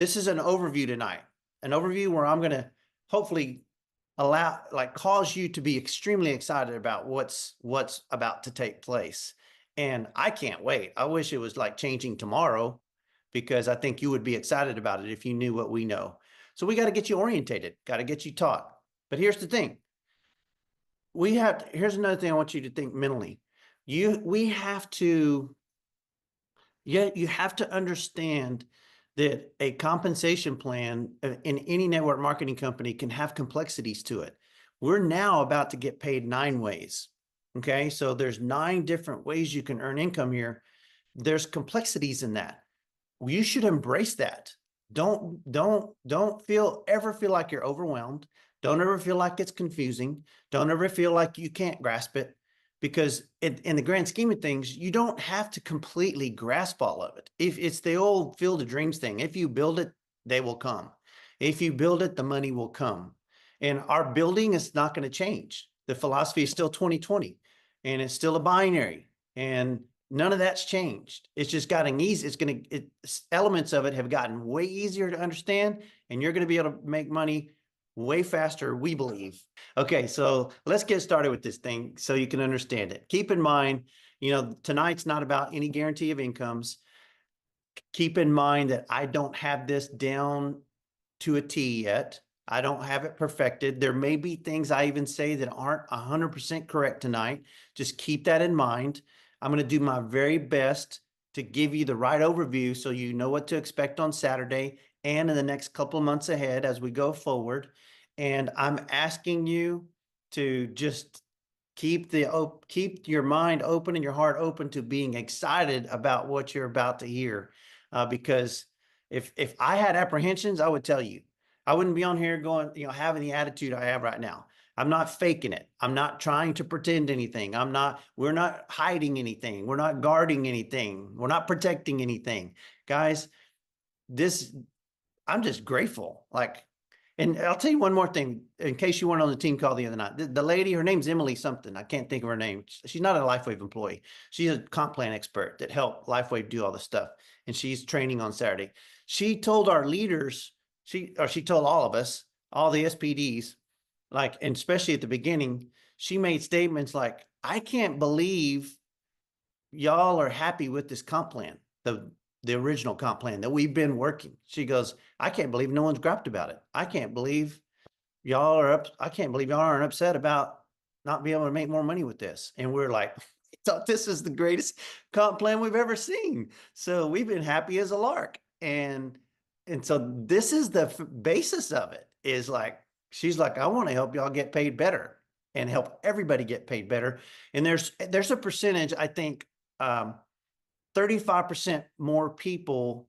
This is an overview tonight, an overview where I'm going to hopefully cause you to be extremely excited about what's about to take place. And I can't wait. I wish it was like changing tomorrow, because I think you would be excited about it if you knew what we know. So we got to get you orientated, got to get you taught. But here's the thing. Here's another thing I want you to think mentally. We have to Yeah, you have to understand that a compensation plan in any network marketing company can have complexities to it. We're now about to get paid 9 ways. Okay, so there's 9 different ways you can earn income here. There's complexities in that. You should embrace that. Don't ever feel like you're overwhelmed. Don't ever feel like it's confusing. Don't ever feel like you can't grasp it, because in the grand scheme of things, you don't have to completely grasp all of it. If it's the old field of dreams thing, if you build it, they will come. If you build it, the money will come. And our building is not going to change. The philosophy is still 2020, and it's still a binary, and none of that's changed. It's just gotten easy. Elements of it have gotten way easier to understand, and you're going to be able to make money way faster, we believe. Okay, so let's get started with this thing so you can understand it. Keep in mind, tonight's not about any guarantee of incomes. Keep in mind that I don't have this down to a T yet. I don't have it perfected. There may be things I even say that aren't 100% correct tonight. Just keep that in mind. I'm going to do my very best to give you the right overview so you know what to expect on Saturday and in the next couple of months ahead as we go forward. And I'm asking you to just keep your mind open and your heart open to being excited about what you're about to hear. Because if I had apprehensions, I would tell you. I wouldn't be on here going, having the attitude I have right now. I'm not faking it. I'm not trying to pretend anything. We're not hiding anything. We're not guarding anything. We're not protecting anything. Guys, I'm just grateful. And I'll tell you one more thing, in case you weren't on the team call the other night. The lady, her name's Emily something. I can't think of her name. She's not a LifeWave employee. She's a comp plan expert that helped LifeWave do all this stuff. And she's training on Saturday. She told our leaders, she told all of us, all the SPDs, and especially at the beginning, she made statements like, I can't believe y'all are happy with this comp plan, the original comp plan that we've been working. She goes, I can't believe no one's griped about it. I can't believe y'all aren't upset about not being able to make more money with this. And we're like, I thought this is the greatest comp plan we've ever seen. So we've been happy as a lark. And so this is the basis of it, is like, she's like, I want to help y'all get paid better and help everybody get paid better. And there's a percentage, I think, 35% more people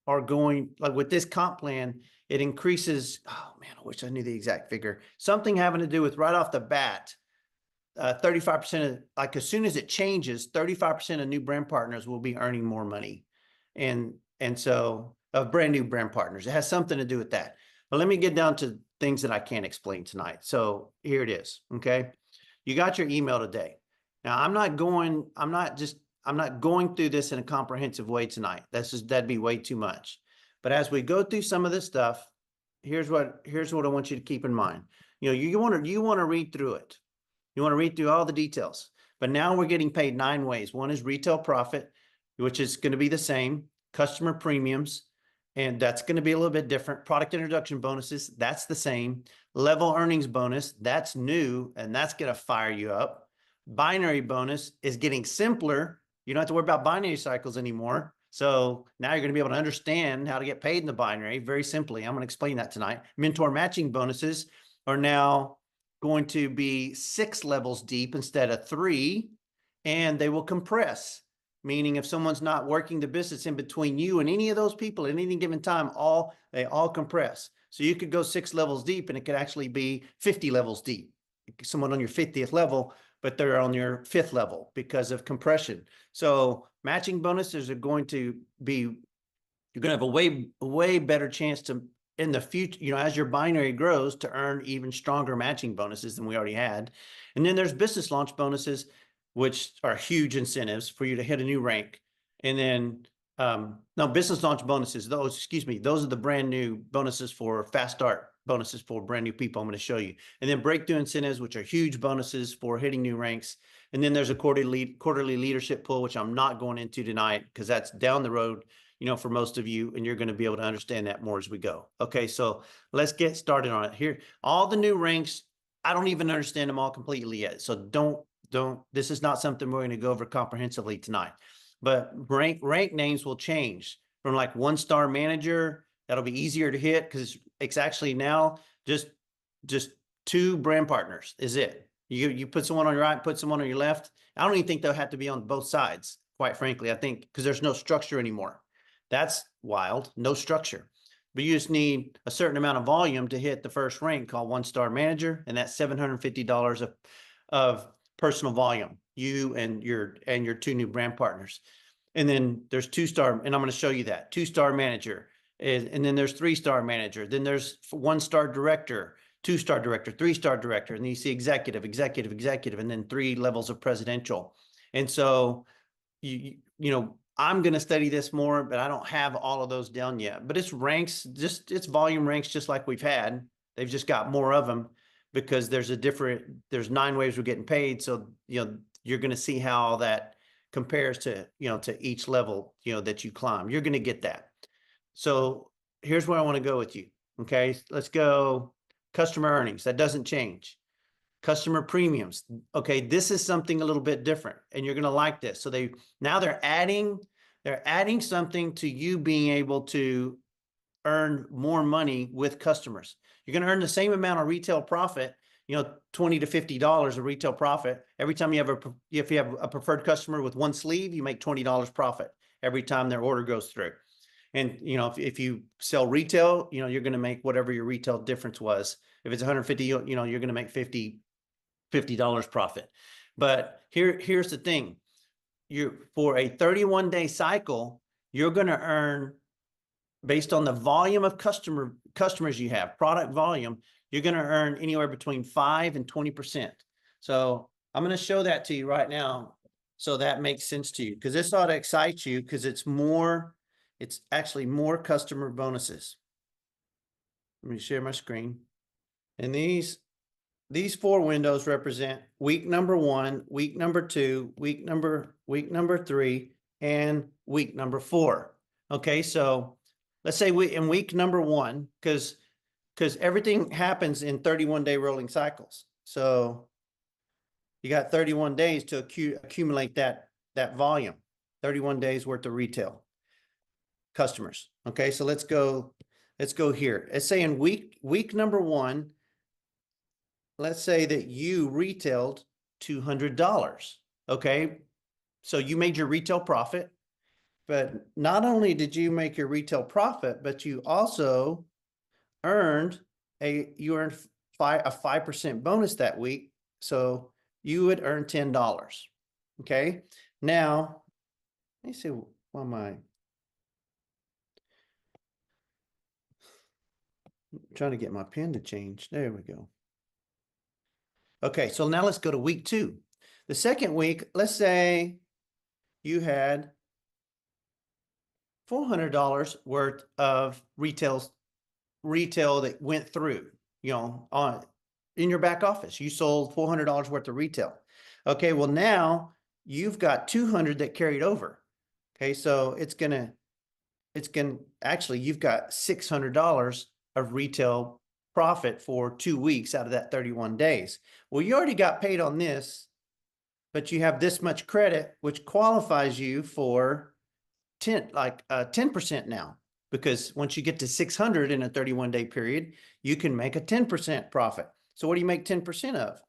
are going, like with this comp plan, it increases. Oh man, I wish I knew the exact figure. Something having to do with right off the bat, 35% of, like, as soon as it changes, 35% of new brand partners will be earning more money. And so of brand new brand partners, it has something to do with that. But let me get down to things that I can't explain tonight. So here it is. Okay. You got your email today. Now I'm not going through this in a comprehensive way tonight. That'd be way too much. But as we go through some of this stuff, here's what I want you to keep in mind. You want to read through it. You want to read through all the details. But now we're getting paid 9 ways. One is retail profit, which is going to be the same. Customer premiums, and that's going to be a little bit different. Product introduction bonuses, that's the same. Level earnings bonus, that's new, and that's going to fire you up. Binary bonus is getting simpler. You don't have to worry about binary cycles anymore. So now you're going to be able to understand how to get paid in the binary very simply. I'm going to explain that tonight. Mentor matching bonuses are now going to be 6 levels deep instead of 3, and they will compress, meaning if someone's not working the business in between you and any of those people at any given time, they all compress. So you could go 6 levels deep and it could actually be 50 levels deep. Someone on your 50th level, but they're on your 5th level because of compression. So matching bonuses are going to be, you're going to have a way better chance to, in the future, as your binary grows, to earn even stronger matching bonuses than we already had. And then there's business launch bonuses, which are huge incentives for you to hit a new rank. And then No, business launch bonuses, those, excuse me, those are the brand new bonuses for fast start bonuses for brand new people I'm going to show you. And then breakthrough incentives, which are huge bonuses for hitting new ranks. And then there's a quarterly leadership pool, which I'm not going into tonight because that's down the road, for most of you, and you're going to be able to understand that more as we go. Okay, so let's get started on it here. All the new ranks, I don't even understand them all completely yet. So this is not something we're going to go over comprehensively tonight. But rank names will change from like 1-star manager. That'll be easier to hit because it's actually now just 2 brand partners is it. You put someone on your right, put someone on your left. I don't even think they'll have to be on both sides, quite frankly. I think because there's no structure anymore. That's wild, no structure. But you just need a certain amount of volume to hit the first rank called 1-star manager, and that's $750 of personal volume, you and your 2 new brand partners. And then there's 2-star, and I'm going to show you that 2-star manager. And then there's 3-star manager. Then there's 1-star director, 2-star director, 3-star director. And then you see executive, and then 3 levels of presidential. And so, I'm going to study this more, but I don't have all of those down yet. But it's ranks, it's volume ranks just like we've had. They've just got more of them because there's 9 ways we're getting paid. So, you're going to see how that compares to, to each level, that you climb. You're going to get that. So here's where I want to go with you. Okay, let's go customer earnings. That doesn't change. Customer premiums. Okay, this is something a little bit different, and you're going to like this. So they're adding something to you being able to earn more money with customers. You're going to earn the same amount of retail profit, $20 to $50 of retail profit. Every time if you have a preferred customer with 1 sleeve, you make $20 profit every time their order goes through. And, if you sell retail, you're going to make whatever your retail difference was. If it's 150, you're going to make $50 profit. But here's the thing. For a 31-day cycle, you're going to earn, based on the volume of customers you have, product volume, you're going to earn anywhere between 5 and 20%. So I'm going to show that to you right now, so that makes sense to you, because this ought to excite you, because it's actually more customer bonuses. Let me share my screen. And these 4 windows represent week number 1, week number 2, week number 3, and week number 4. Okay, so let's say in week number 1, because everything happens in 31-day rolling cycles. So you got 31 days to accumulate that volume, 31 days worth of retail customers. Okay, so let's go here. Let's say in week number 1, let's say that you retailed $200. Okay, so you made your retail profit, but not only did you make your retail profit, but you also earned a 5% bonus that week. So you would earn $10. Okay, now let me see. Why am I trying to get my pen to change? There we go. Okay, so now let's go to week 2. The second week, let's say you had $400 worth of retail that went through, in your back office. You sold $400 worth of retail. Okay, well, now you've got 200 that carried over. Okay, so actually, you've got $600 of retail profit for 2 weeks out of that 31 days. Well, you already got paid on this, but you have this much credit, which qualifies you for 10% now, because once you get to 600 in a 31-day period, you can make a 10% profit. So what do you make 10% of?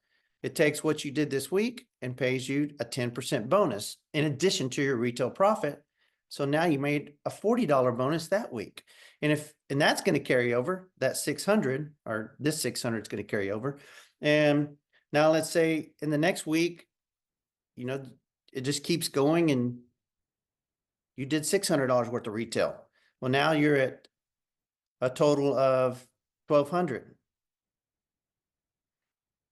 It takes what you did this week and pays you a 10% bonus in addition to your retail profit. So now you made a $40 bonus that week. And that's going to carry over, that 600, or this 600 is going to carry over. And now let's say in the next week, it just keeps going, and you did $600 worth of retail. Well, now you're at a total of $1,200.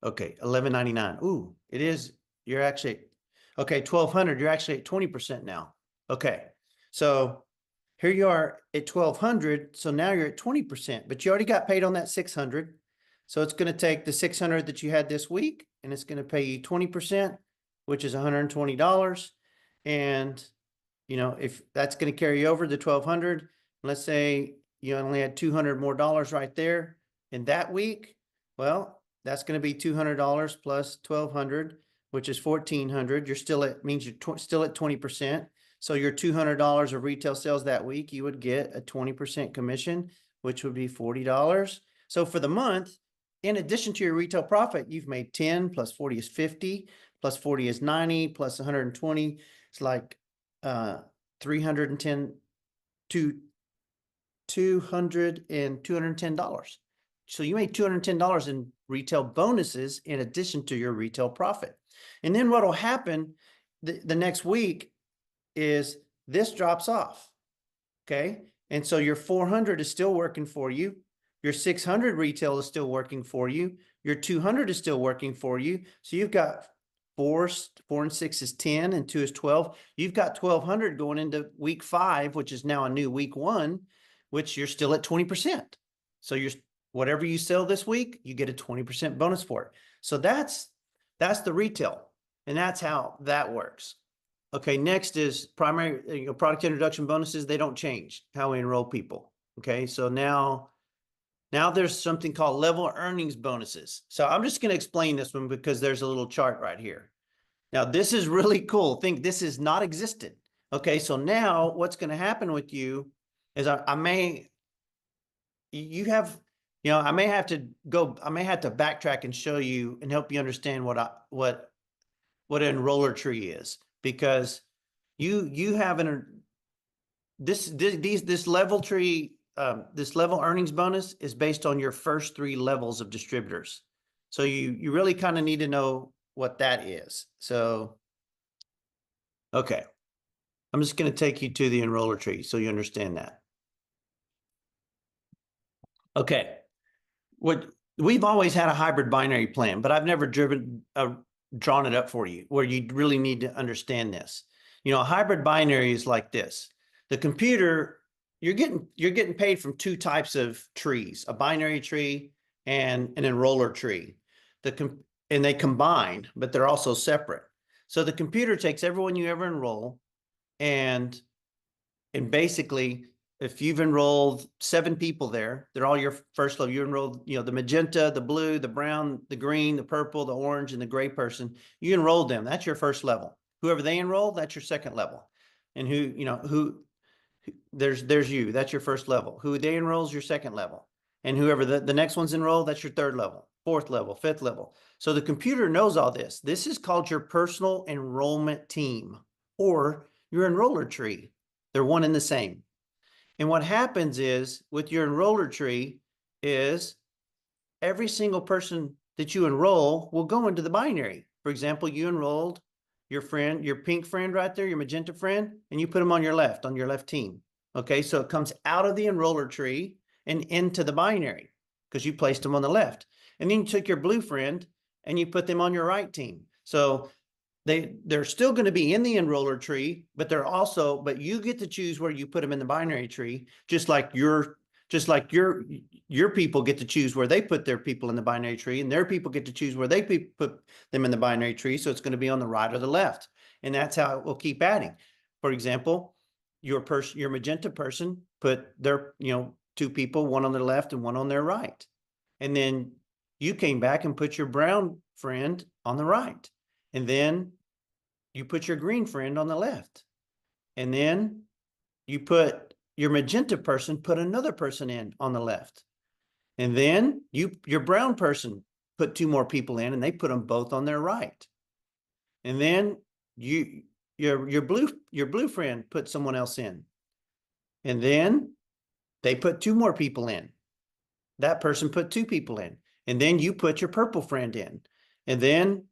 Okay, $1,199. Ooh, it is. You're actually, okay, $1,200. You're actually at 20% now. Okay, so Here you are at 1,200. So now you're at 20%, but you already got paid on that 600. So it's going to take the 600 that you had this week and it's going to pay you 20%, which is $120. And, you know, if that's going to carry you over the 1,200, let's say you only had $200 more right there in that week. Well, that's going to be $200 plus 1,200, which is 1,400. You're still at, means you're still at 20%. So your $200 of retail sales that week, you would get a 20% commission, which would be $40. So for the month, in addition to your retail profit, you've made 10 plus 40 is 50, plus 40 is 90, plus 120. It's like 310 to $210. So you made $210 in retail bonuses in addition to your retail profit. And then what'll happen the next week is this drops off. Okay. And so your 400 is still working for you. Your 600 retail is still working for you. Your 200 is still working for you. So you've got four and 6 is 10 and 2 is 12. You've got 1,200 going into week 5, which is now a new week 1, which you're still at 20%. So you're, whatever you sell this week, you get a 20% bonus for it. So that's the retail, and that's how that works. Okay, next is primary, product introduction bonuses. They don't change how we enroll people. Okay, so now there's something called level earnings bonuses. So I'm just going to explain this one because there's a little chart right here. Now, this is really cool. Think this is not existed. Okay, so now what's going to happen with you is I may have to backtrack and show you and help you understand what an enroller tree is, because you have this level tree, this level earnings bonus is based on your first 3 levels of distributors. So you really kind of need to know what that is. So, okay, I'm just going to take you to the enroller tree so you understand that. Okay, we've always had a hybrid binary plan, but I've never drawn it up for you where you really need to understand this. A hybrid binary is like this. The computer, you're getting paid from 2 types of trees, a binary tree and an enroller tree. And they combine, but they're also separate. So the computer takes everyone you ever enroll, and basically, if you've enrolled 7 people there, they're all your first level. You enrolled, the magenta, the blue, the brown, the green, the purple, the orange, and the gray person. You enrolled them. That's your first level. Whoever they enroll, that's your second level. And there's you. That's your first level. Who they enroll is your second level. And whoever the next one's enrolled, that's your third level, 4th level, 5th level. So the computer knows all this. This is called your personal enrollment team or your enroller tree. They're one and the same. And what happens is with your enroller tree is every single person that you enroll will go into the binary. For example, you enrolled your friend, your pink friend right there, your magenta friend, and you put them on your left team. Okay, so it comes out of the enroller tree and into the binary because you placed them on the left. And then you took your blue friend and you put them on your right team. So they're still going to be in the enroller tree, but but you get to choose where you put them in the binary tree, just like your people get to choose where they put their people in the binary tree, and their people get to choose where they put them in the binary tree. So it's going to be on the right or the left. And that's how it will keep adding. For example, your magenta person put their, 2 people, one on their left and one on their right. And then you came back and put your brown friend on the right. And then you put your green friend on the left. And then you put your magenta person, put another person in on the left. And then your brown person put 2 more people in and they put them both on their right. And then your blue friend put someone else in. And then they put 2 more people in. That person put 2 people in. And then you put your purple friend in. And then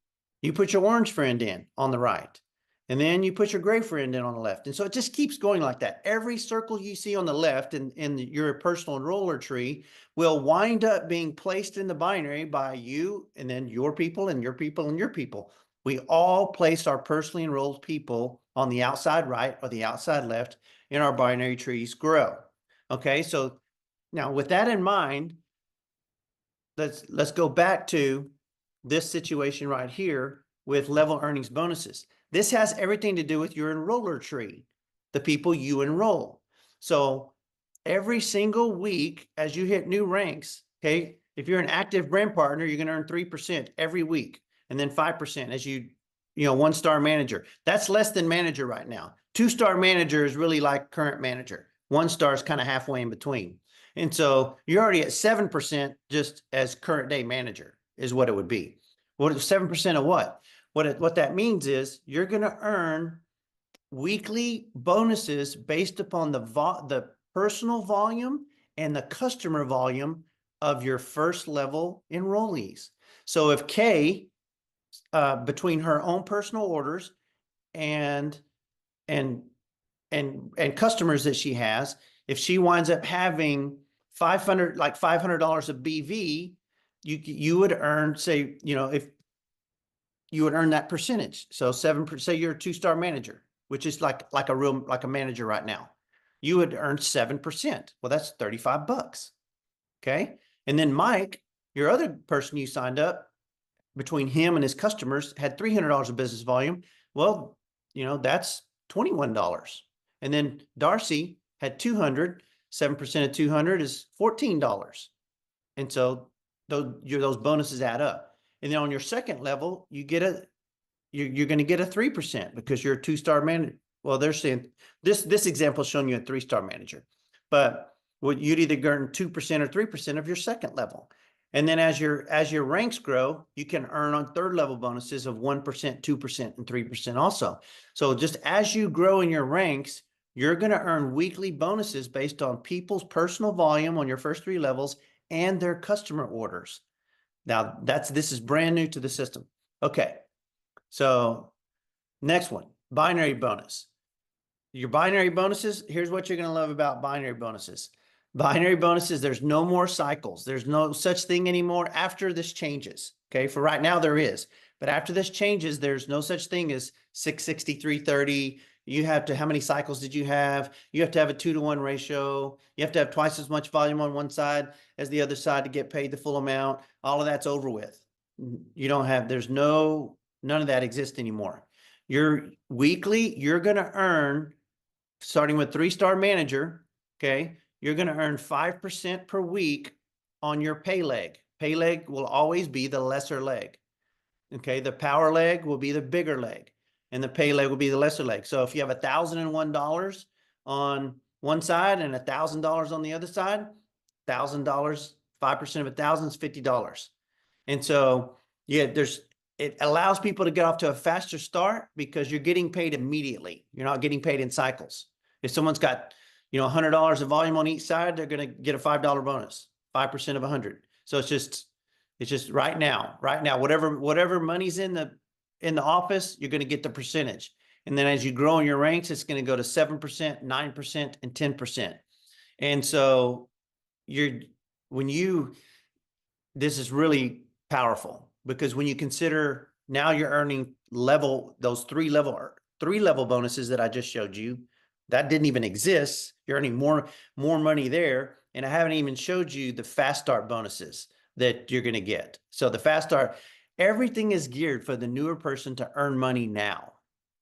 you put your orange friend in on the right. And then you put your gray friend in on the left. And so it just keeps going like that. Every circle you see on the left in your personal enroller tree will wind up being placed in the binary by you, and then your people and your people and your people. We all place our personally enrolled people on the outside right or the outside left, in our binary trees grow. Okay, so now with that in mind, let's go back to this situation right here with level earnings bonuses. This has everything to do with your enroller tree, the people you enroll. So every single week as you hit new ranks, okay, if you're an active brand partner, you're going to earn 3% every week, and then 5% as you one-star manager. That's less than manager right now. Two-star manager is really like current manager. One-star is kind of halfway in between. And so you're already at 7% just as current day manager is what it would be. What 7% of what? What that means is you're going to earn weekly bonuses based upon the personal volume and the customer volume of your first level enrollees. So if Kay, between her own personal orders and customers that she has, if she winds up having $500 of BV, you would earn, say, if you would earn that percentage. So 7%, say you're a two-star manager, which is like a manager right now. You would earn 7%. Well, that's $35. Okay. And then Mike, your other person you signed up, between him and his customers had $300 of business volume. Well, that's $21. And then Darcy had 200, 7% of 200 is $14. And so those bonuses add up. And then on your second level, you're going to get a 3% because you're a two-star manager. Well, they're saying this example is showing you a 3-star manager, but you'd either earn 2% or 3% of your second level. And then as your ranks grow, you can earn on third level bonuses of 1%, 2%, and 3% also. So just as you grow in your ranks, you're going to earn weekly bonuses based on people's personal volume on your first 3 levels and their customer orders. Now this is brand new to the system. Okay. So next one, binary bonus. Your binary bonuses, here's what you're going to love about binary bonuses. Binary bonuses, there's no more cycles. There's no such thing anymore after this changes. Okay, for right now there is. But after this changes, there's no such thing as 660, 330. You have to, how many cycles did you have? You have to have a 2-to-1 ratio. You have to have twice as much volume on one side as the other side to get paid the full amount. All of that's over with. You don't have, none of that exists anymore. Your weekly, you're going to earn, starting with 3-star manager, okay, you're going to earn 5% per week on your pay leg. Pay leg will always be the lesser leg. Okay, the power leg will be the bigger leg, and the pay leg will be the lesser leg. So if you have $1,001 on one side and $1,000 on the other side, $1,000, 5% of 1,000 is $50. And so, yeah, it allows people to get off to a faster start because you're getting paid immediately. You're not getting paid in cycles. If someone's got $100 of volume on each side, they're going to get a $5 bonus, 5% of 100. So it's just right now, whatever money's in the office, you're going to get the percentage. And then as you grow in your ranks, it's going to go to 7%, 9%, and 10%. And so this is really powerful because when you consider now you're earning those three level bonuses that I just showed you, that didn't even exist. You're earning more money there. And I haven't even showed you the fast start bonuses that you're going to get. So the fast start, everything is geared for the newer person to earn money now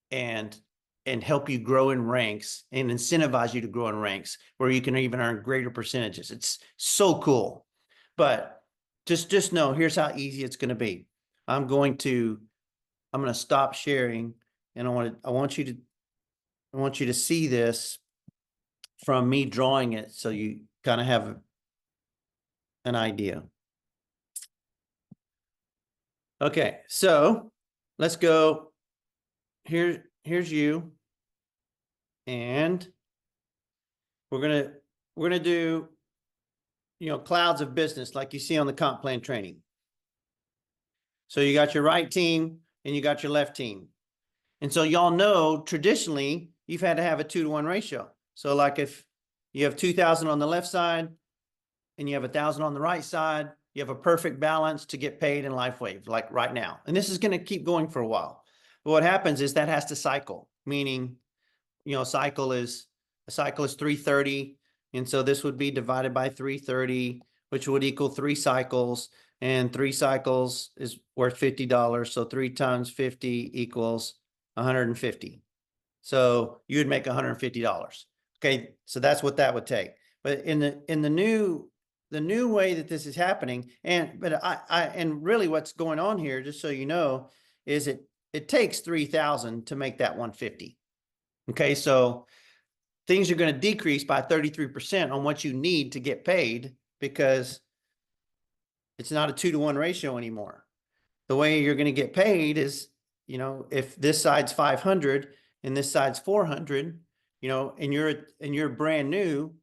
and help you grow in ranks and incentivize you to grow in ranks where you can even earn greater percentages. It's so cool. But just know, here's how easy it's going to be. I'm going to stop sharing, and I want you to see this from me drawing it so you kind of have an idea. Okay, so let's go. Here's you, and we're gonna do clouds of business like you see on the comp plan training. So you got your right team and you got your left team. And so y'all know traditionally you've had to have a 2-to-1 ratio. So like if you have 2,000 on the left side and you have 1,000 on the right side, you have a perfect balance to get paid in LifeWave, like right now. And this is going to keep going for a while. But what happens is that has to cycle, meaning, a cycle is cycle is 330. And so this would be divided by 330, which would equal 3 cycles. And 3 cycles is worth $50. So 3 times 50 equals 150. So you would make $150. Okay, so that's what that would take. But in the new way that this is happening, and really what's going on here, just so you know, is it takes 3,000 to make that 150. Okay, so things are going to decrease by 33% on what you need to get paid, because it's not a 2-to-1 ratio anymore. The way you're going to get paid is, if this side's 500 and this side's 400, and you're brand new,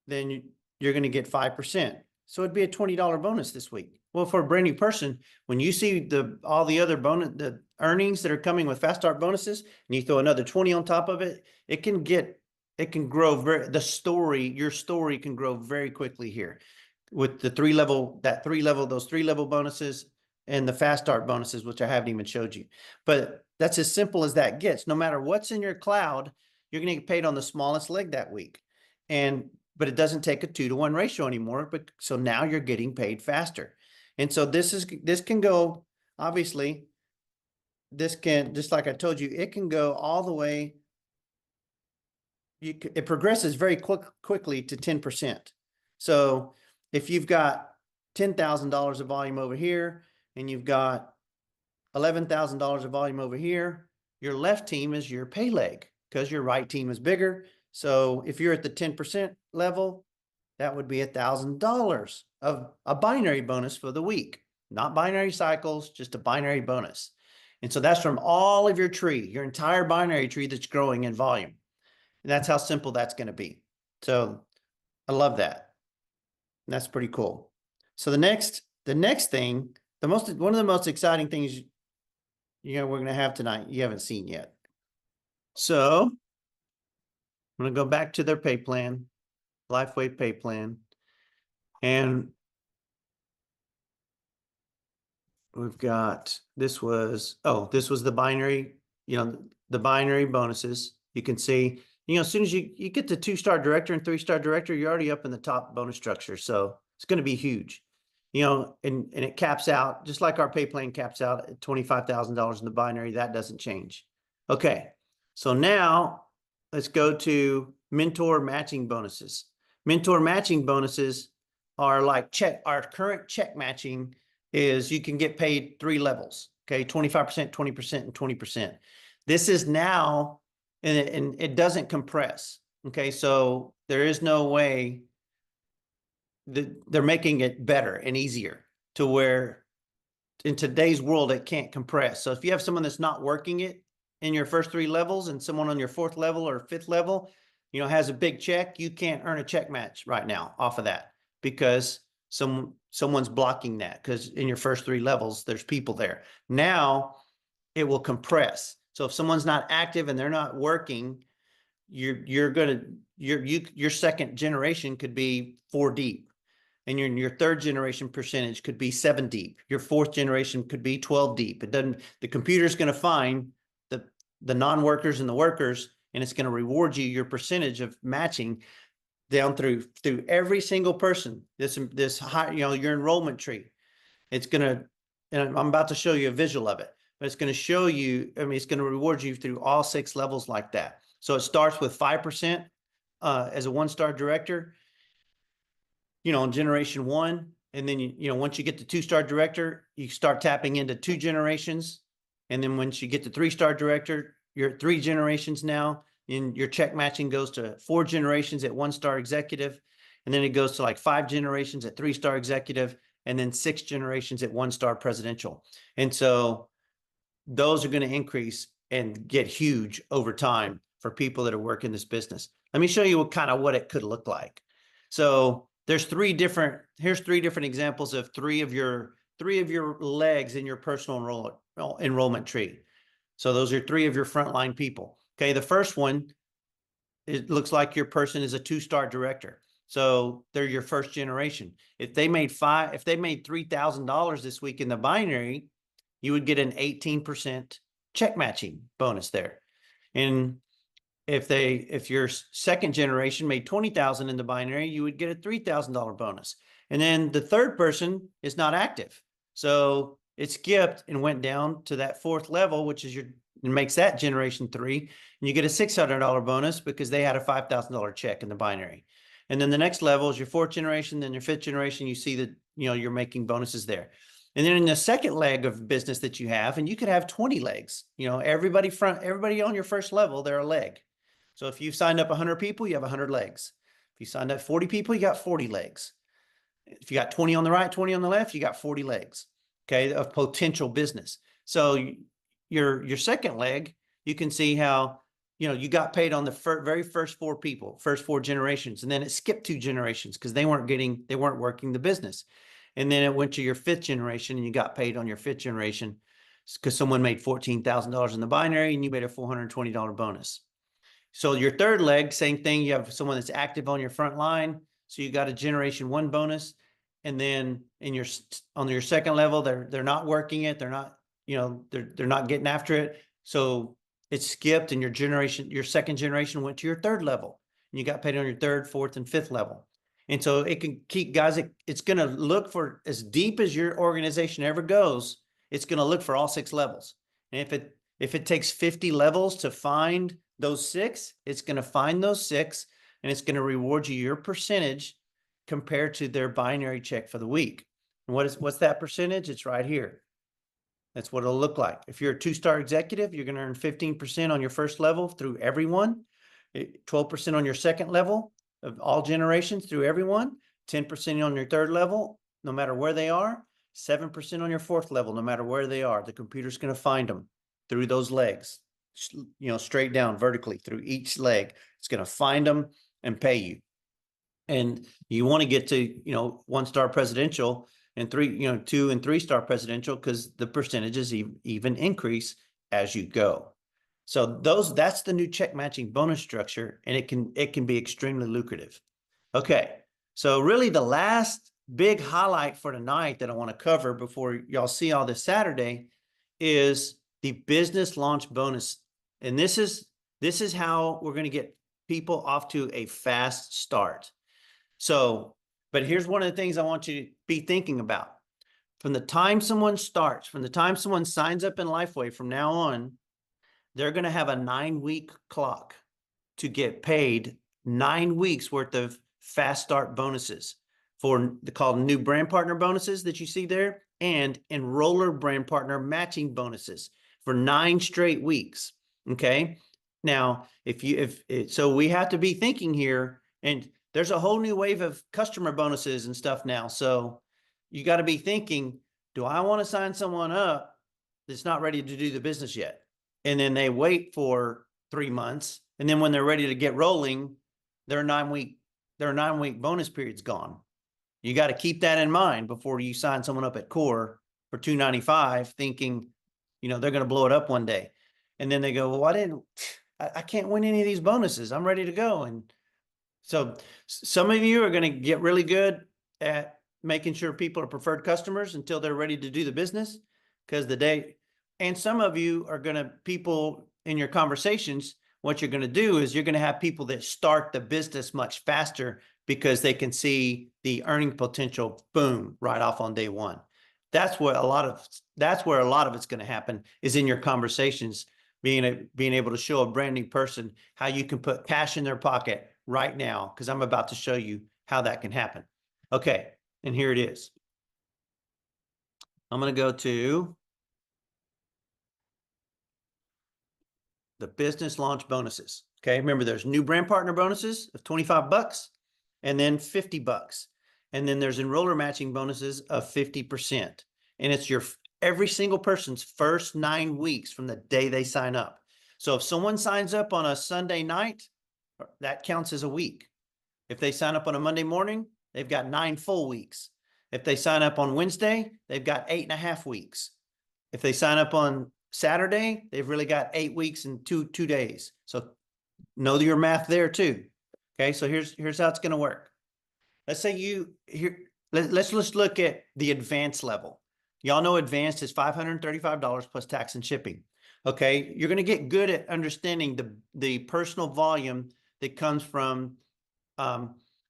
then you're going to get 5%. So it'd be a $20 bonus this week. Well, for a brand new person, when you see all the other the earnings that are coming with fast start bonuses, and you throw another 20 on top of it, it can grow your story can grow very quickly here with those 3-level bonuses and the fast start bonuses, which I haven't even showed you. But that's as simple as that gets. No matter what's in your cloud, you're going to get paid on the smallest leg that week. But it doesn't take a 2-to-1 ratio anymore. But so now you're getting paid faster. And so this can go, obviously, just like I told you, it can go all the way. It progresses very quickly to 10%. So if you've got $10,000 of volume over here, and you've got $11,000 of volume over here, your left team is your pay leg because your right team is bigger. So if you're at the 10% level, that would be $1,000 of a binary bonus for the week, not binary cycles, just a binary bonus. And so that's from all of your entire binary tree that's growing in volume. And that's how simple that's going to be. So I love that. And that's pretty cool. So the next thing, one of the most exciting things we're going to have tonight, you haven't seen yet. So I'm going to go back to their pay plan, LifeWave pay plan. And we've got, this was the binary, the binary bonuses. You can see, as soon as you get to 2-star director and 3-star director, you're already up in the top bonus structure. So it's going to be huge, and it caps out, just like our pay plan caps out at $25,000 in the binary. That doesn't change. Okay. So now let's go to mentor matching bonuses. Mentor matching bonuses are like our current check matching is you can get paid 3 levels. Okay. 25%, 20%, and 20%. This is now, and it doesn't compress. Okay. So there is no way that they're making it better and easier to where in today's world, it can't compress. So if you have someone that's not working it in your first 3 levels and someone on your 4th level or 5th level, has a big check, you can't earn a check match right now off of that because someone's blocking that, because in your first 3 levels, there's people there. Now it will compress. So if someone's not active and they're not working, your second generation could be 4 deep. And your 3rd generation percentage could be 7 deep. Your 4th generation could be 12 deep. The computer's going to find the non-workers and the workers, and it's going to reward you your percentage of matching down through every single person. This high, your enrollment tree. It's going to, and I'm about to show you a visual of it, but it's going to show you, it's going to reward you through all 6 levels like that. So it starts with 5% as a 1-star director, in generation 1. And then, once you get to 2-star director, you start tapping into 2 generations. And then once you get to 3-star director, you're at 3 generations now. And your check matching goes to 4 generations at 1-star executive. And then it goes to like 5 generations at 3-star executive, and then 6 generations at 1-star presidential. And so those are going to increase and get huge over time for people that are working this business. Let me show you what it could look like. So here's 3 different examples of 3 of your legs in your personal enrollment tree. So those are 3 of your frontline people. Okay, the first one, it looks like your person is a 2-star director. So they're your first generation. If they made $3,000 this week in the binary, you would get an 18% check matching bonus there. And if your second generation made 20,000 in the binary, you would get a $3,000 bonus. And then the third person is not active. So it skipped and went down to that fourth level, which is and makes that generation 3. And you get a $600 bonus because they had a $5,000 check in the binary. And then the next level is your fourth generation, then your fifth generation. You see that, you're making bonuses there. And then in the second leg of business that you have, and you could have 20 legs, everybody on your first level, they're a leg. So if you've signed up 100 people, you have 100 legs. If you signed up 40 people, you got 40 legs. If you got 20 on the right, 20 on the left, you got 40 legs, okay, of potential business. So your second leg, you can see how, you got paid on the very first 4 people, first 4 generations, and then it skipped 2 generations because they weren't working the business. And then it went to your 5th generation and you got paid on your 5th generation because someone made $14,000 in the binary and you made a $420 bonus. So your third leg, same thing. You have someone that's active on your front line. So you got a generation 1 bonus. And then on your second level, they're not working it. They're not, they're not getting after it. So it skipped and your second generation went to your third level and you got paid on your 3rd, 4th, and 5th level. And so it can keep guys, it's going to look for as deep as your organization ever goes. It's going to look for all 6 levels. And if it takes 50 levels to find those 6, it's going to find those 6 and it's going to reward you your percentage compared to their binary check for the week. And what's that percentage? It's right here. That's what it'll look like. If you're a 2-star executive, you're going to earn 15% on your first level through everyone, 12% on your second level of all generations through everyone, 10% on your third level, no matter where they are, 7% on your fourth level, no matter where they are. The computer's going to find them through those legs, straight down vertically through each leg. It's going to find them and pay you. And you want to get to, 1-star presidential and 2 and 3-star presidential because the percentages even increase as you go. So that's the new check matching bonus structure, and it can be extremely lucrative. Okay, so really the last big highlight for tonight that I want to cover before y'all see all this Saturday is the business launch bonus. And this is how we're going to get people off to a fast start. So, but here's one of the things I want you to be thinking about. From the time someone starts, from the time someone signs up in Lifeway from now on, they're going to have a 9-week clock to get paid 9 weeks worth of fast start bonuses for the called new brand partner bonuses that you see there and enroller brand partner matching bonuses for 9 straight weeks. Okay. Now, so we have to be thinking here, and there's a whole new wave of customer bonuses and stuff now. So you got to be thinking, do I want to sign someone up that's not ready to do the business yet? And then they wait for 3 months. And then when they're ready to get rolling, their 9-week bonus period's gone. You got to keep that in mind before you sign someone up at Core for $295, thinking, they're going to blow it up one day. And then they go, well, I can't win any of these bonuses. I'm ready to go. And so some of you are going to get really good at making sure people are preferred customers until they're ready to do the business, because and some of you are going to, people in your conversations, what you're going to do is you're going to have people that start the business much faster because they can see the earning potential, boom, right off on day one. That's where a lot of it's going to happen, is in your conversations, being able to show a brand new person how you can put cash in their pocket right now, because I'm about to show you how that can happen. Okay, and here it is. I'm going to go to the business launch bonuses. Okay, remember there's new brand partner bonuses of $25 and then $50. And then there's enroller matching bonuses of 50%. And it's every single person's first 9 weeks from the day they sign up. So if someone signs up on a Sunday night, that counts as a week. If they sign up on a Monday morning, they've got 9 full weeks. If they sign up on Wednesday, they've got 8.5 weeks. If they sign up on Saturday, they've really got 8 weeks and two days. So know your math there too. Okay, so here's how it's going to work. Let's say let's just look at the advanced level. Y'all know advanced is $535 plus tax and shipping. Okay. You're going to get good at understanding the personal volume that comes from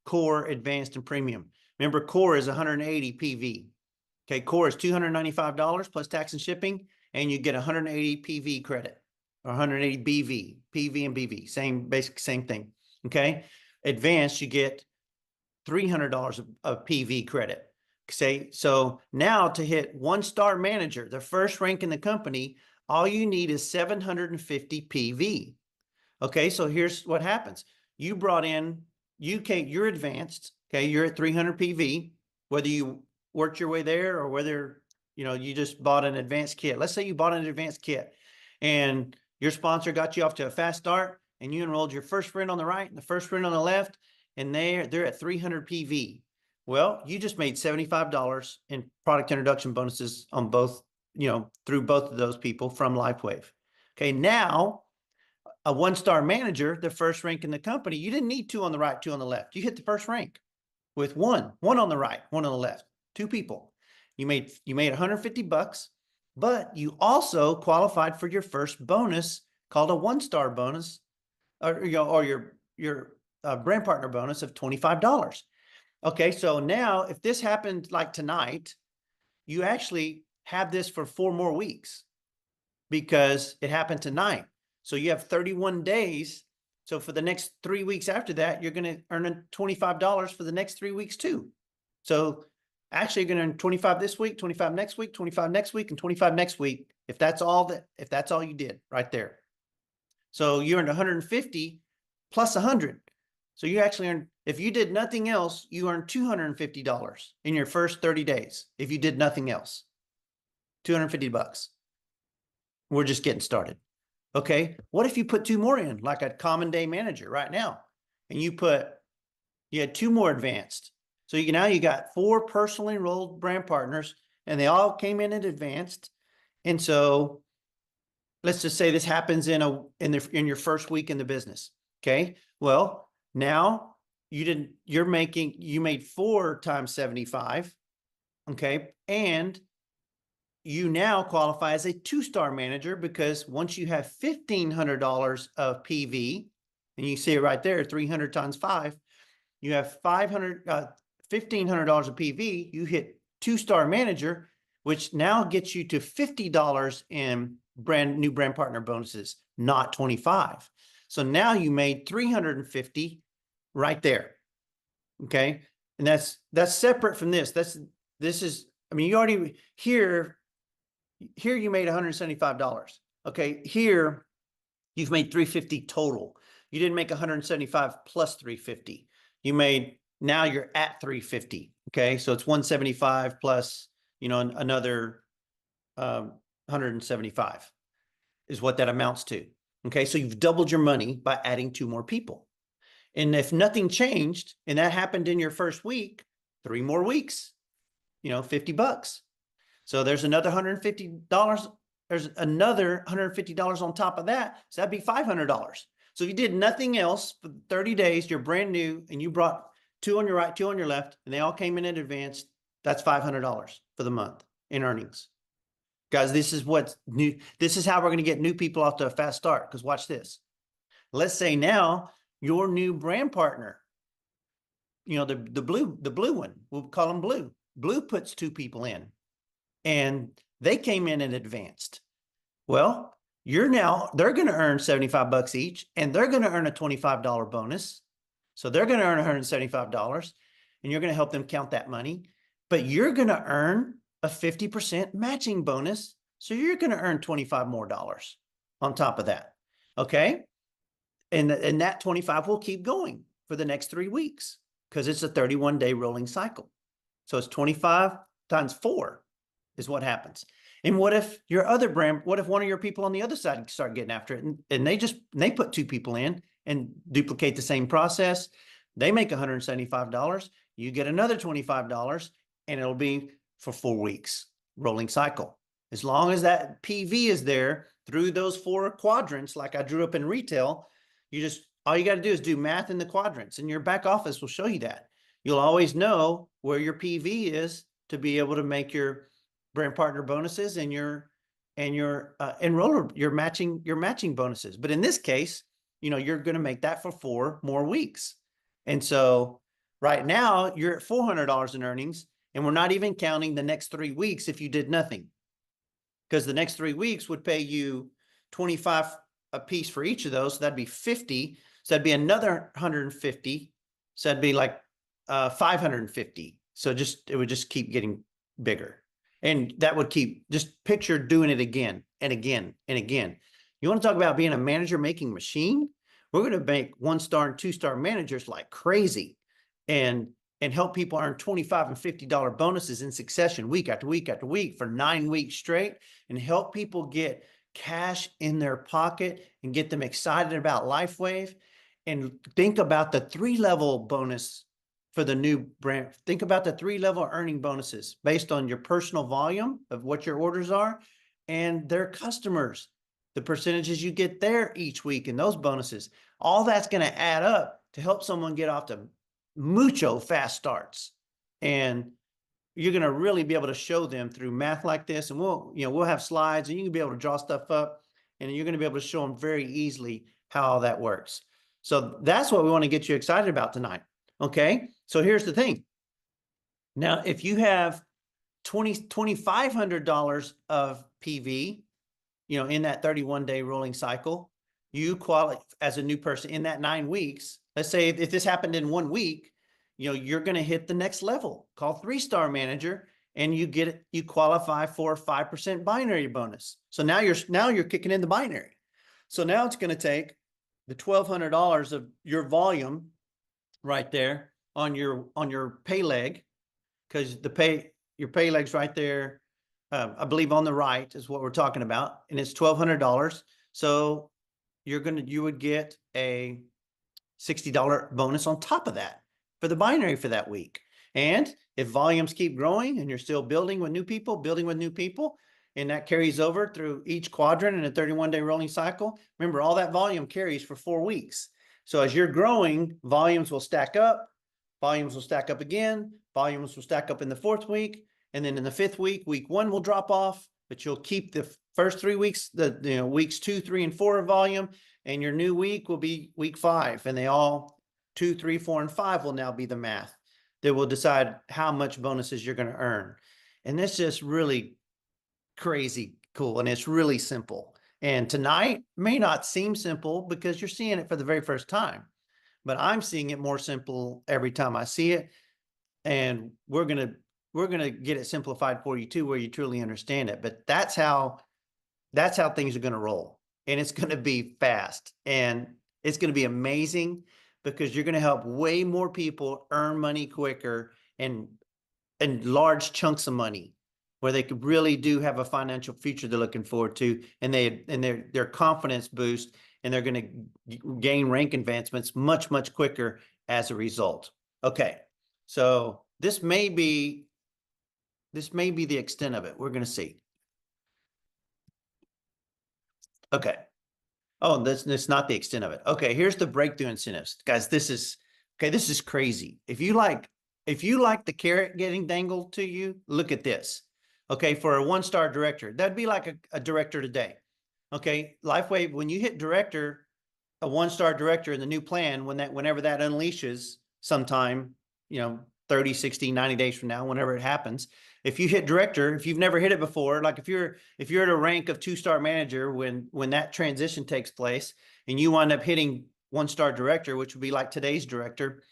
core, advanced, and premium. Remember, core is 180 PV. Okay. Core is $295 plus tax and shipping, and you get 180 PV credit or 180 BV, PV and BV, same thing. Okay. Advanced, you get $300 of PV credit. Say, so now to hit 1-star manager, the first rank in the company, all you need is 750 PV. Okay, so here's what happens. You brought in, you're advanced, okay, you're at 300 PV, whether you worked your way there or whether, you just bought an advanced kit. Let's say you bought an advanced kit and your sponsor got you off to a fast start and you enrolled your first friend on the right and the first friend on the left, and they're at 300 PV. Well, you just made $75 in product introduction bonuses on both, through both of those people from LifeWave. Okay, now a 1-star manager, the first rank in the company, you didn't need 2 on the right, 2 on the left. You hit the first rank with one on the right, 1 on the left, 2 people. You made $150, but you also qualified for your first bonus called a 1-star bonus, or your brand partner bonus of $25. Okay, so now if this happened like tonight, you actually have this for 4 more weeks because it happened tonight. So you have 31 days. So for the next 3 weeks after that, you're going to earn $25 for the next 3 weeks too. So actually you're going to earn 25 this week, 25 next week, 25 next week, and 25 next week. If that's all you did right there. So you earned 150 plus 100. So you actually earned, if you did nothing else, you earned $250 in your first 30 days. If you did nothing else, $250. We're just getting started. Okay. What if you put 2 more in, like a common day manager right now, and you had 2 more advanced. So now you got 4 personally enrolled brand partners, and they all came in at advanced. And so let's just say this happens in your first week in the business. Okay. Well, now you made 4 times 75. Okay. And you now qualify as a 2-star manager because once you have $1,500 of PV, and you see it right there, 300 times 5, you have $1,500 of PV, you hit 2-star manager, which now gets you to $50 in new brand partner bonuses, not 25. So now you made 350 right there. Okay. And that's separate from this. You already here you made $175. Okay. Here you've made 350 total. You didn't make 175 plus 350. Now you're at 350. Okay. So it's 175 plus, another 175 is what that amounts to. Okay. So you've doubled your money by adding 2 more people. And if nothing changed and that happened in your first week, 3 more weeks, $50. So there's another $150. There's another $150 on top of that. So that'd be $500. So if you did nothing else for 30 days, you're brand new and you brought 2 on your right, 2 on your left, and they all came in advance, that's $500 for the month in earnings. Guys, this is what's new. This is how we're going to get new people off to a fast start. Because watch this. Let's say now your new brand partner, the blue one, we'll call them blue. Blue puts 2 people in and they came in and advanced. Well, they're going to earn $75 each, and they're going to earn a $25 bonus. So they're going to earn $175, and you're going to help them count that money, but you're going to earn a 50% matching bonus. So you're going to earn $25 more on top of that. Okay. And that 25 will keep going for the next 3 weeks because it's a 31-day rolling cycle. So it's 25 times 4 is what happens. And what if one of your people on the other side start getting after it and they put 2 people in and duplicate the same process? They make $175. You get another $25, and it'll be for 4 weeks rolling cycle. As long as that PV is there through those 4 quadrants, like I drew up in retail, all you got to do is do math in the quadrants, and your back office will show you that. You'll always know where your PV is to be able to make your brand partner bonuses and your and your enroller, your matching bonuses. But in this case, you're going to make that for 4 more weeks. And so right now you're at $400 in earnings, and we're not even counting the next 3 weeks if you did nothing, because the next 3 weeks would pay you 25 a piece for each of those. So that'd be 50. So that'd be another 150. So that'd be like 550. So it would just keep getting bigger. And that would just picture doing it again and again and again. You want to talk about being a manager making machine? We're going to make 1-star and 2-star managers like crazy, and help people earn $25 and $50 bonuses in succession, week after week after week for 9 weeks straight, and help people get cash in their pocket and get them excited about LifeWave. And think about the 3-level bonus for the new brand. Think about the 3-level earning bonuses based on your personal volume of what your orders are and their customers, the percentages you get there each week, and those bonuses. All that's going to add up to help someone get off to mucho fast starts. And you're going to really be able to show them through math like this. And we'll have slides, and you can be able to draw stuff up, and you're going to be able to show them very easily how all that works. So that's what we want to get you excited about tonight. Okay. So here's the thing. Now, if you have $2,500 of PV, in that 31-day rolling cycle, you qualify as a new person in that 9 weeks. Let's say if this happened in 1 week, you're going to hit the next level called 3-star manager, and you qualify for a 5% binary bonus. So now you're kicking in the binary. So now it's going to take the $1,200 of your volume right there on your pay leg, because your pay leg's right there. I believe on the right is what we're talking about, and it's $1,200. So you would get a $60 bonus on top of that for the binary for that week. And if volumes keep growing and you're still building with new people, and that carries over through each quadrant in a 31-day rolling cycle, remember, all that volume carries for 4 weeks. So as you're growing, volumes will stack up, volumes will stack up again, volumes will stack up in the 4th week. And then in the 5th week, week 1 will drop off, but you'll keep the first 3 weeks, weeks 2, 3, and 4 of volume, and your new week will be week 5. And they all 2, 3, 4, and 5 will now be the math that will decide how much bonuses you're going to earn. And this is really crazy cool, and it's really simple. And tonight may not seem simple because you're seeing it for the very first time, but I'm seeing it more simple every time I see it. And we're going to get it simplified for you too, where you truly understand it. But that's how things are going to roll, and it's going to be fast, and it's going to be amazing, because you're going to help way more people earn money quicker and large chunks of money, where they could really do have a financial future they're looking forward to, and their confidence boost, and they're going to gain rank advancements much, much quicker as a result. Okay. So this may be the extent of it. We're going to see. Okay. Oh, that's not the extent of it. Okay. Here's the breakthrough incentives, guys. This is crazy. If you like the carrot getting dangled to you, look at this. Okay. For a 1-star director, that'd be like a director today. Okay. LifeWave, when you hit director, a 1-star director in the new plan, whenever that unleashes sometime, 30, 60, 90 days from now, whenever it happens, if you hit director, if you've never hit it before, like if you're at a rank of 2-star manager, when that transition takes place, and you wind up hitting 1-star director, which would be like today's director,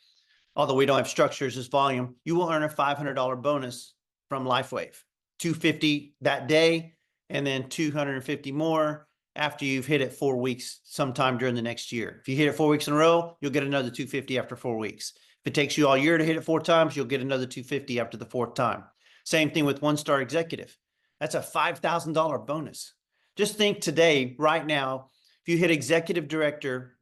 although we don't have structures as volume, you will earn a $500 bonus from LifeWave, $250 that day, and then $250 more after you've hit it 4 weeks sometime during the next year. If you hit it 4 weeks in a row, you'll get another $250 after 4 weeks. If it takes you all year to hit it 4 times, you'll get another $250 after the 4th time. Same thing with 1-star executive. That's a $5,000 bonus. Just think today, right now, if you hit executive director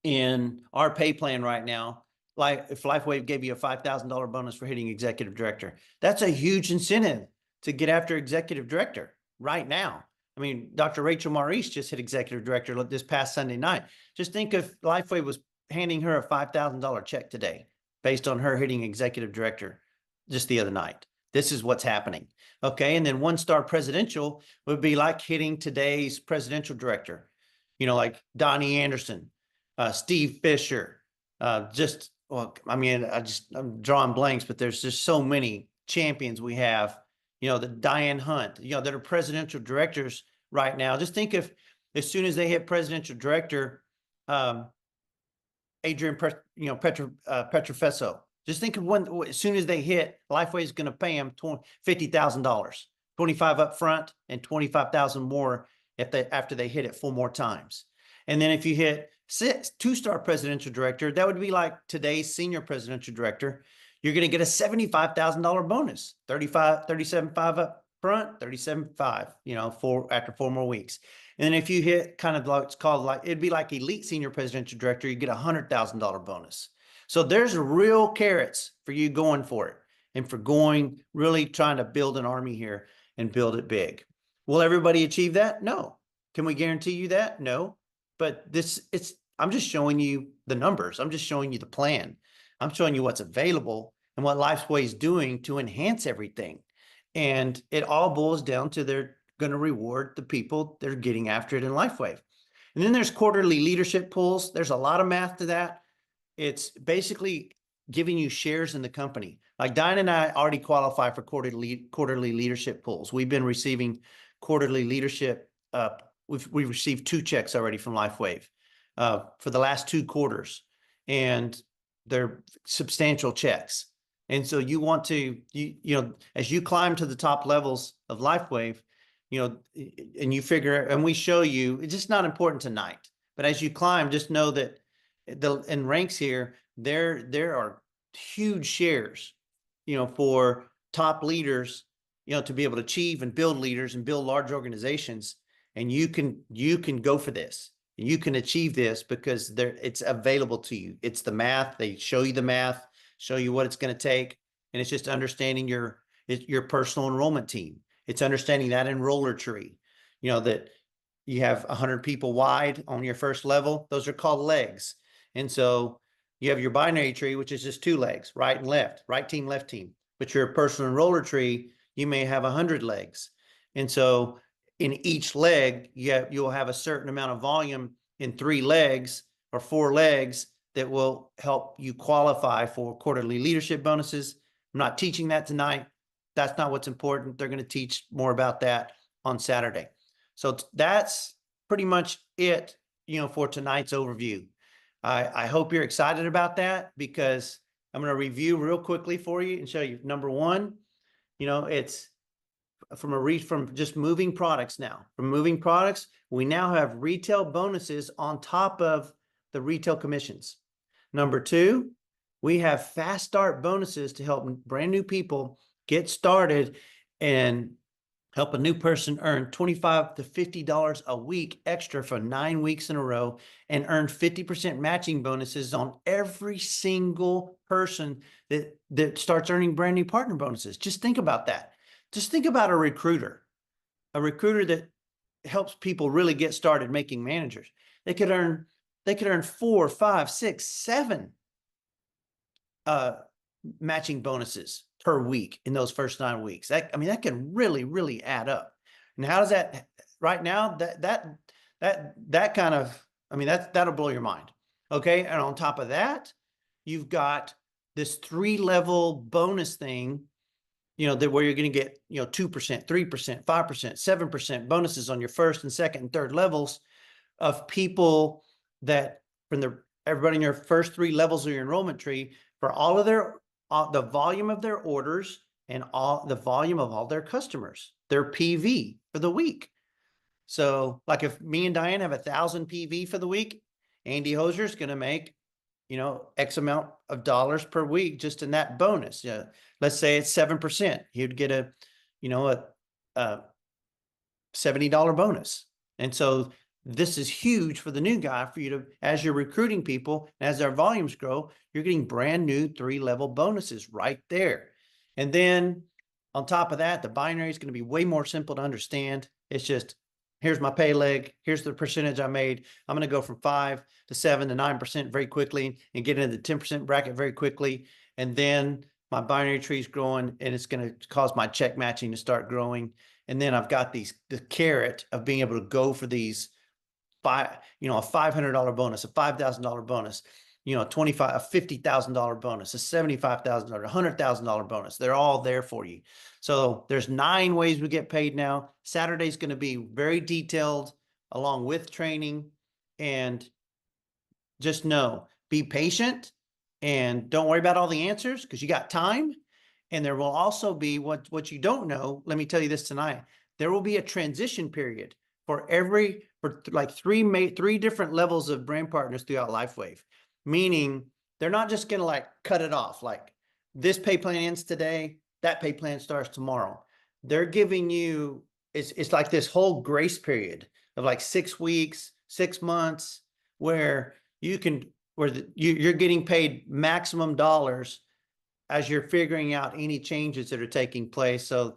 in our pay plan right now, like if LifeWave gave you a $5,000 bonus for hitting executive director, that's a huge incentive to get after executive director right now. I mean, Dr. Rachel Maurice just hit executive director this past Sunday night. Just think if LifeWave was handing her a $5,000 check today based on her hitting executive director just the other night. This is what's happening. Okay. And then 1-star presidential would be like hitting today's presidential director, like Donnie Anderson, Steve Fisher, well, I mean, I'm drawing blanks, but there's just so many champions we have, the Diane Hunt, that are presidential directors right now. Just think if as soon as they hit presidential director, Adrian, Petrofesso. Just think of when, as soon as they hit, Lifeway is going to pay them $50,000, 25 up front and 25,000 more after they hit it 4 more times. And then if you hit 2-star presidential director, that would be like today's senior presidential director. You're going to get a $75,000 bonus, 37.5 up front, 37.5, after 4 more weeks. And then if you hit kind of like, it's called like, it'd be like elite senior presidential director, you get a $100,000 bonus. So there's real carrots for you going for it and for really trying to build an army here and build it big. Will everybody achieve that? No. Can we guarantee you that? No. But I'm just showing you the numbers. I'm just showing you the plan. I'm showing you what's available and what Lifeway is doing to enhance everything. And it all boils down to they're going to reward the people that are getting after it in Lifeway. And then there's quarterly leadership pools. There's a lot of math to that. It's basically giving you shares in the company. Like Diane and I already qualify for quarterly leadership pools. We've been receiving quarterly leadership. We've received 2 checks already from Lifeway for the last 2 quarters, and they're substantial checks. And so you want to, as you climb to the top levels of Lifeway, and you figure, and we show you, it's just not important tonight, but as you climb, just know that in ranks here, there are huge shares, for top leaders, to be able to achieve and build leaders and build large organizations. And you can go for this. You can achieve this because it's available to you. It's the math. They show you the math, show you what it's going to take. And it's just understanding your personal enrollment team. It's understanding that enroller tree, that you have 100 people wide on your first level. Those are called legs. And so you have your binary tree, which is just 2 legs, right and left, right team, left team. But your personal enroller tree, you may have 100 legs. And so in each leg, you'll have a certain amount of volume in 3 legs or 4 legs that will help you qualify for quarterly leadership bonuses. I'm not teaching that tonight. That's not what's important. They're going to teach more about that on Saturday. So that's pretty much it, for tonight's overview. I hope you're excited about that, because I'm going to review real quickly for you and show you. Number 1, it's from just moving products now. From moving products, we now have retail bonuses on top of the retail commissions. Number 2, we have fast start bonuses to help brand new people get started and help a new person earn $25 to $50 a week extra for 9 weeks in a row, and earn 50% matching bonuses on every single person that starts earning brand new partner bonuses. Just think about that. Just think about a recruiter that helps people really get started making managers. They could earn 4, 5, 6, 7 matching bonuses per week in those first 9 weeks. That can really, really add up. And how does that right now? That kind of, that'll blow your mind. Okay. And on top of that, you've got this 3-level bonus thing, that where you're going to get, 2%, 3%, 5%, 7% bonuses on your first and second and third levels of people that everybody in your first 3 levels of your enrollment tree, for all of the volume of their orders and all the volume of all their customers, their PV for the week. So like if me and Diane have 1,000 PV for the week, Andy Hosier is going to make, X amount of dollars per week just in that bonus. Let's say it's 7%. He'd get a $70 bonus. And so this is huge for the new guy, for you to, as you're recruiting people, as their volumes grow, you're getting brand new 3-level bonuses right there. And then on top of that, the binary is going to be way more simple to understand. It's just, here's my pay leg. Here's the percentage I made. I'm going to go from 5 to 7 to 9% very quickly and get into the 10% bracket very quickly. And then my binary tree's growing, and it's going to cause my check matching to start growing. And then I've got the carrot of being able to go for these a $500 bonus, a $5,000 bonus, a $50,000 bonus, a $75,000, $100,000 bonus. They're all there for you. So there's 9 ways we get paid now. Saturday's going to be very detailed along with training, and just know, be patient and don't worry about all the answers because you got time. And there will also be what you don't know. Let me tell you this tonight. There will be a transition period for like three different levels of brand partners throughout LifeWave, meaning they're not just going to like cut it off. Like this pay plan ends today, that pay plan starts tomorrow. They're giving you, it's like this whole grace period of like 6 weeks, 6 months, where you're getting paid maximum dollars as you're figuring out any changes that are taking place. So,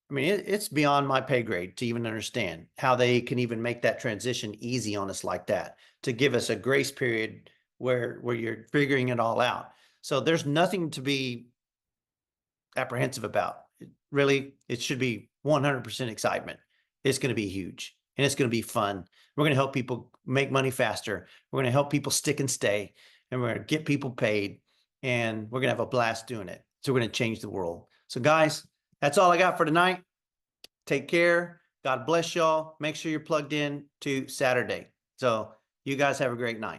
I mean, it's beyond my pay grade to even understand how they can even make that transition easy on us like that, to give us a grace period where you're figuring it all out. So there's nothing to be apprehensive about. Really, it should be 100% excitement. It's going to be huge, and it's going to be fun. We're going to help people make money faster. We're going to help people stick and stay, and we're going to get people paid, and we're going to have a blast doing it. So we're going to change the world. So guys, that's all I got for tonight. Take care. God bless y'all. Make sure you're plugged in to Saturday. So you guys have a great night.